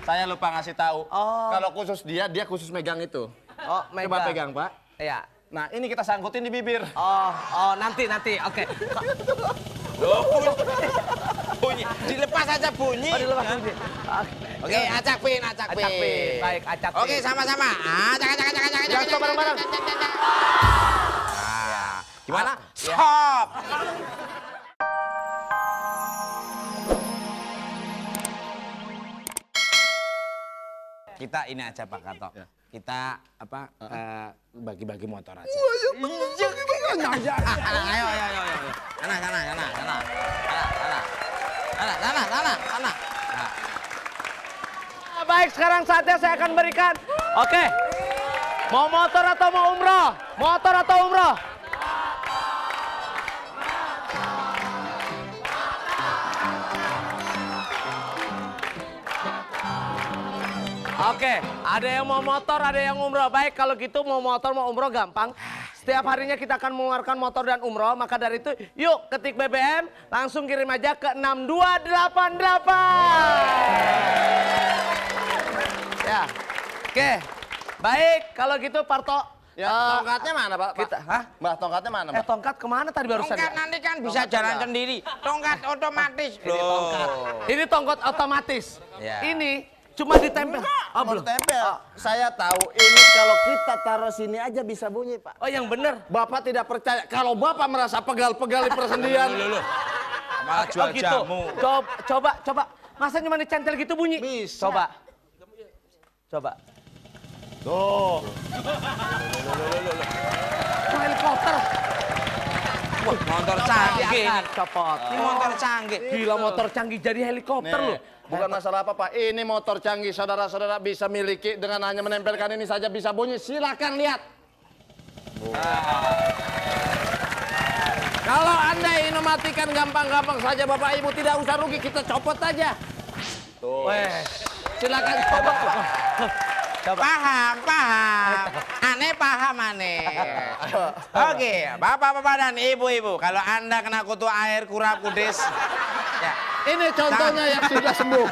Saya lupa ngasih tahu. Oh. Kalau khusus dia khusus megang itu. Oh, megang. Coba pegang, Pak. Iya. Nah, ini kita sangkutin di bibir. Oh, nanti, oke. Loh, bunyi. Dilepas aja bunyi. Oh, dilepas bunyi. Oke, acak pin. Acak pin, baik, acak pin. Oke, sama-sama. Acak. Jatuh bareng-bareng. Nah, gimana? Stop. Kita ini aja Pak Karto. Kita apa bagi-bagi motor aja. Ayo. Sana. Baik, sekarang saatnya saya akan berikan. Oke. Mau motor atau mau umroh? Motor atau umroh? Oke, ada yang mau motor, ada yang umroh. Baik, kalau gitu mau motor, mau umroh gampang. Setiap harinya kita akan mengeluarkan motor dan umroh. Maka dari itu, yuk ketik BBM, langsung kirim aja ke 6288. Ya, oke. Baik, kalau gitu Parto. Ya, tongkatnya mana, Pak? Mbak, tongkatnya mana, Mbak? Tongkat kemana tadi barusan? Tongkat nanti kan bisa jalan sendiri. Tongkat otomatis. Ini tongkat otomatis. Ya. Ini cuma ditempel. Oh, belum tempel. Saya tahu ini kalau kita taruh sini aja bisa bunyi, Pak. Oh, yang bener. Bapak tidak percaya. Kalau Bapak merasa pegal-pegal di persendian. Malah jual jamu. Coba. Masa cuma dicentel gitu bunyi? Bisa. Coba. Tuh. Helikopter. Wah, motor canggih. Copot. Ini motor canggih. Gila, motor canggih jadi helikopter loh. Bukan masalah apa, Pak. Ini motor canggih, saudara-saudara bisa miliki dengan hanya menempelkan ini saja bisa bunyi. Silakan lihat. Kalau Anda ingin mematikan gampang-gampang saja, Bapak Ibu tidak usah rugi, kita copot aja. Tuh. Silakan coba. Paham. Aneh paham aneh. Oke, bapak-bapak dan ibu-ibu, kalau Anda kena kutu air kurap kudis, ya. Ini contohnya yang sudah sembuh.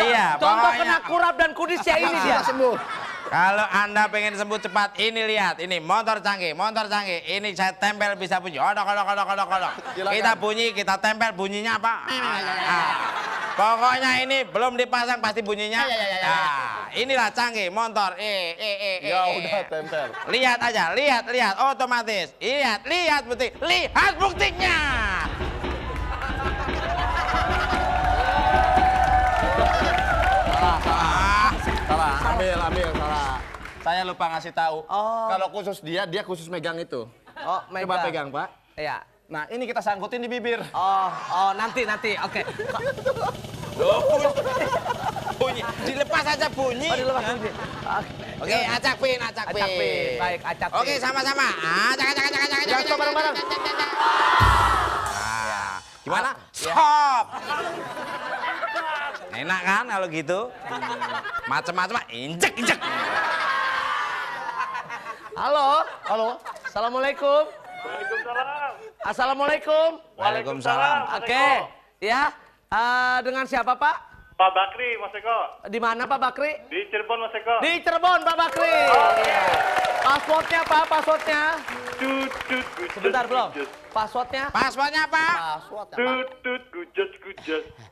Iya, Contoh pokoknya kena kurap dan kudis ya ini dia. Sudah sembuh. kalau Anda pengen sembuh cepat, ini lihat, ini motor canggih. Ini saya tempel bisa bunyi. Odok. Kita bunyi, kita tempel bunyinya apa? Pokoknya ini belum dipasang pasti bunyinya. Nah, inilah canggih motor. Ya udah tempel. Lihat aja, lihat otomatis. Lihat buktinya. Salah, ambil salah. Saya lupa ngasih tahu. Kalau khusus dia khusus megang itu. Oh, Coba pegang, Pak. Iya. Nah, ini kita sangkutin di bibir. Oh, nanti, oke. Loh, bunyi. Dilepas aja bunyi. Oh, dilepas bunyi. Oke, acak pin. Acak pin, baik, acak pin. Oke, sama-sama. Acak. Jatuh bareng-bareng. Nah, gimana? Stop. Enak kan kalau gitu? Macem-macem, injek. Halo. Assalamualaikum. Waalaikumsalam. Assalamualaikum. Waalaikumsalam. Oke, ya. Dengan siapa, Pak? Pak Bakri, Mas Eko. Di mana, Pak Bakri? Di Cirebon, Mas Eko. Di Cirebon, Pak Bakri. Passwordnya, Pak, passwordnya. Sebentar, belum. Passwordnya? Paspornya apa? Tutut gujas.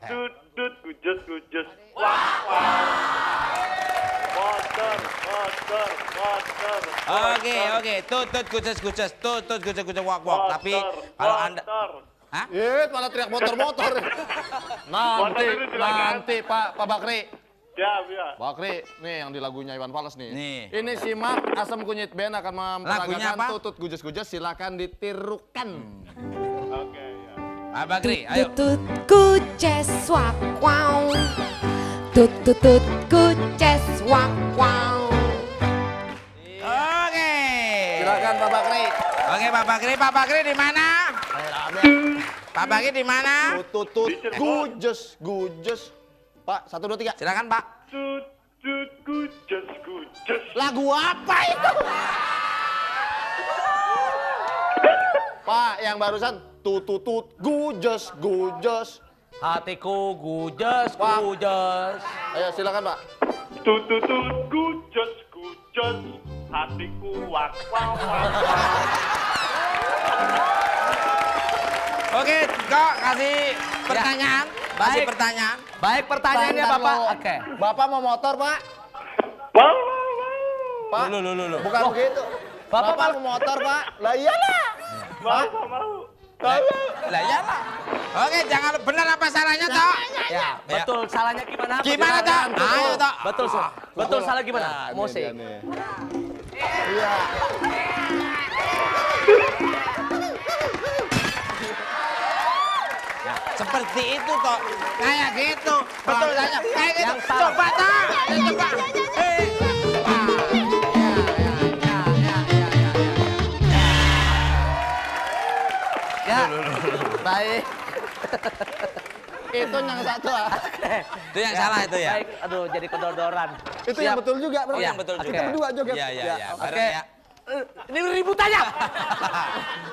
Tutut gujas. Motor. Oke. Tutut guces. Wak. Tapi kalau Anda... Hah? Malah teriak motor. Nanti Pak Bakri. Ya. Bakri, nih yang di lagunya Iwan Fals nih. Nih. Ini simak Asam Kunyit Band akan Lagunya apa? memperagakan tutut gujes, silakan ditirukan. Oke, ya. Pak Bakri, ayo. Tutut kuces wak wow. Tutut kuces wak wow. Oke. Silakan Pak Bakri. Oke, Pak Bakri di mana? Pak Bakri di mana? Tutut gujes. Pak, 1, 2, 3. Silakan, Pak. Tutut gujas. Lagu apa itu? Pak, yang barusan tutut gujes. Hatiku gujes. Ayo silakan Pak. Gucus, hatiku wak wow wow. Oke, kok kasih pertanyaan. Kasih Baik. pertanyaan. Baik pertanyaannya Bentar, Bapak. lo. Oke. Bapak mau motor Pak? Wow. Pak. Lu. Bukan begitu. Bapak Bapak mau motor Pak? Lah iyalah. Mau. Lah ya lah. Oke, jangan benar apa salahnya toh? Ya, betul. Salahnya gimana? Gimana toh? Ayo toh. Betul, betul salah gimana? Musik. Iya. Seperti itu toh. Kayak gitu. Betul saja. Kayak gitu. Yang salah. Coba toh. Coba. Ya. Baik. Itu yang satu ah. Itu yang salah itu ya. Baik. Aduh, jadi kedodoran. Itu yang betul juga Oh, berarti. yang betul Oke. juga. Kita berdua joget. Iya, iya, iya. Oke. Bareng ya. Ini ribut aja.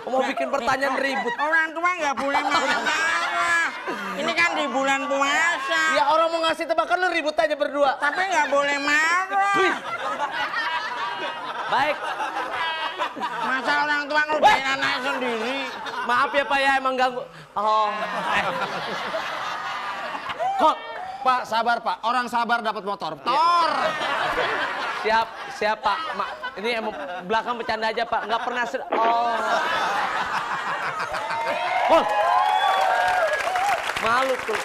Mau bikin pertanyaan ribut. Orang tua nggak boleh marah-marah. Ini kan di bulan puasa. Ya orang mau ngasih tebakan lu ribut aja berdua. Tapi nggak boleh marah. Baik. Masa orang tua ngelupain anaknya sendiri. Maaf ya Pak ya emang ganggu. Oh. Kok Pak sabar Pak. Orang sabar dapat motor. Tor. Siap Pak. Ini emang belakang bercanda aja Pak. Nggak pernah oh. Oh. Malu tuh.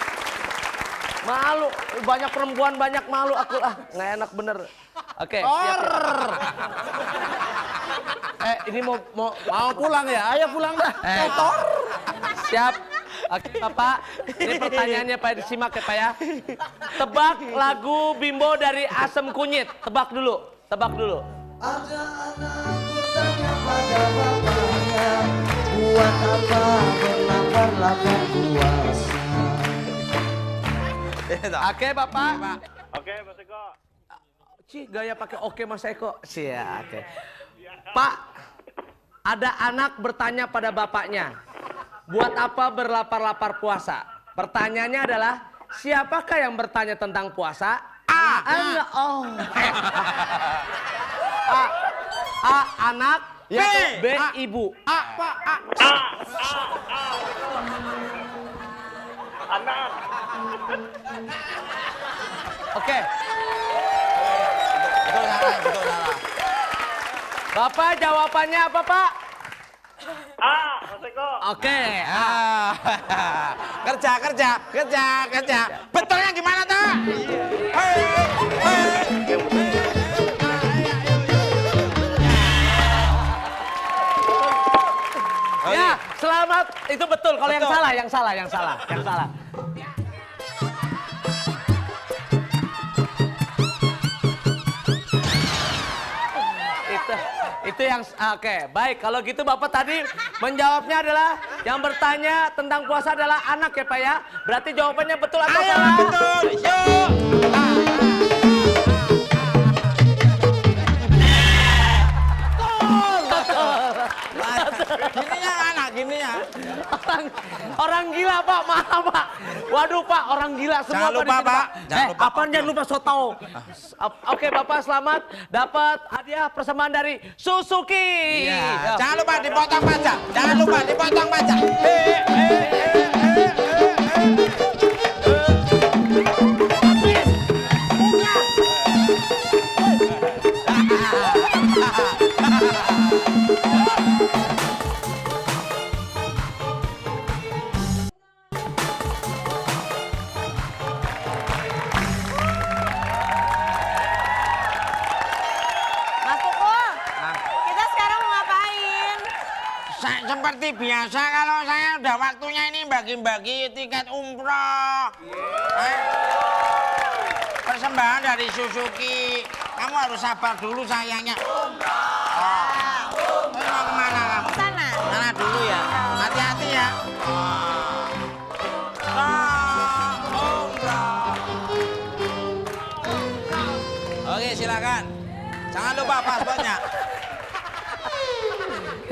Malu. Banyak perempuan banyak malu aku nggak enak bener. Oke. Siap, ya. Ini mau Pulang ya. Ayo pulang dah. Motor. siap. Oke Bapak. Ini pertanyaannya Pak disimak ya Pak ya. Tebak lagu Bimbo dari Asam Kunyit. Tebak dulu. Ada anak bertanya pada bapaknya, buat apa berlapar-lapar puasa? Oke Bapak. Oke, Mas Eko. Cih, gaya pakai oke Mas Eko. Siap, oke. Pak, ada anak bertanya pada bapaknya, buat apa berlapar-lapar puasa? Pertanyaannya adalah, siapakah yang bertanya tentang puasa? A. Anak. B. Ibu. Anak. Oke. Betul salah. Bapak jawabannya apa Pak? Mas Eko. Oke. Kerja. Betulnya gimana toh? Ya, selamat. Itu betul. Kalau yang salah. Itu yang oke. Baik, kalau gitu Bapak tadi menjawabnya adalah yang bertanya tentang puasa adalah anak ya Pak ya. Berarti jawabannya betul atau salah? Betul. Yuk. Gininya. Orang gila Pak, maaf Pak. Waduh Pak, orang gila semua. Jangan lupa, di sini, Pak. Jangan lupa. Apaan jangan lupa so tau. Oke Bapak selamat dapat hadiah persembahan dari Suzuki. Iya. Jangan lupa dipotong pajak. Mas Kuku, kita sekarang mau ngapain? Seperti biasa kalau saya udah waktunya ini bagi-bagi tiket umroh. Persembahan dari Suzuki. Kamu harus sabar dulu sayangnya. Mau kemana kamu? Sana. Sana dulu ya. Hati-hati ya. Oke silakan. Jangan lupa paspornya.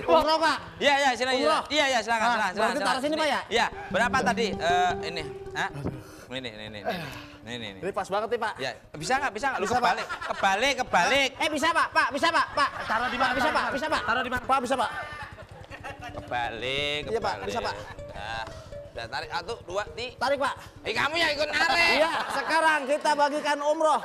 Umroh Pak. Iya silakan. Umroh. Iya silakan. Berarti taruh sini Pak ya? Iya. Berapa tadi? Ini. Hah? Nih. Ini pas banget nih, Pak. Ya, bisa nggak? Lu Bisa, Pak. kebalik. Bisa, Pak. Bisa, Pak. Taruh di mana? Bisa, Pak. Bisa, Pak. Taruh di mana? Pak, bisa, Pak. Kebalik. Iya, Pak. Bisa, Pak. Nah, udah tarik 1, 2, 3. Tarik, Pak. Kamu yang ikut narik. Iya, sekarang kita bagikan umroh.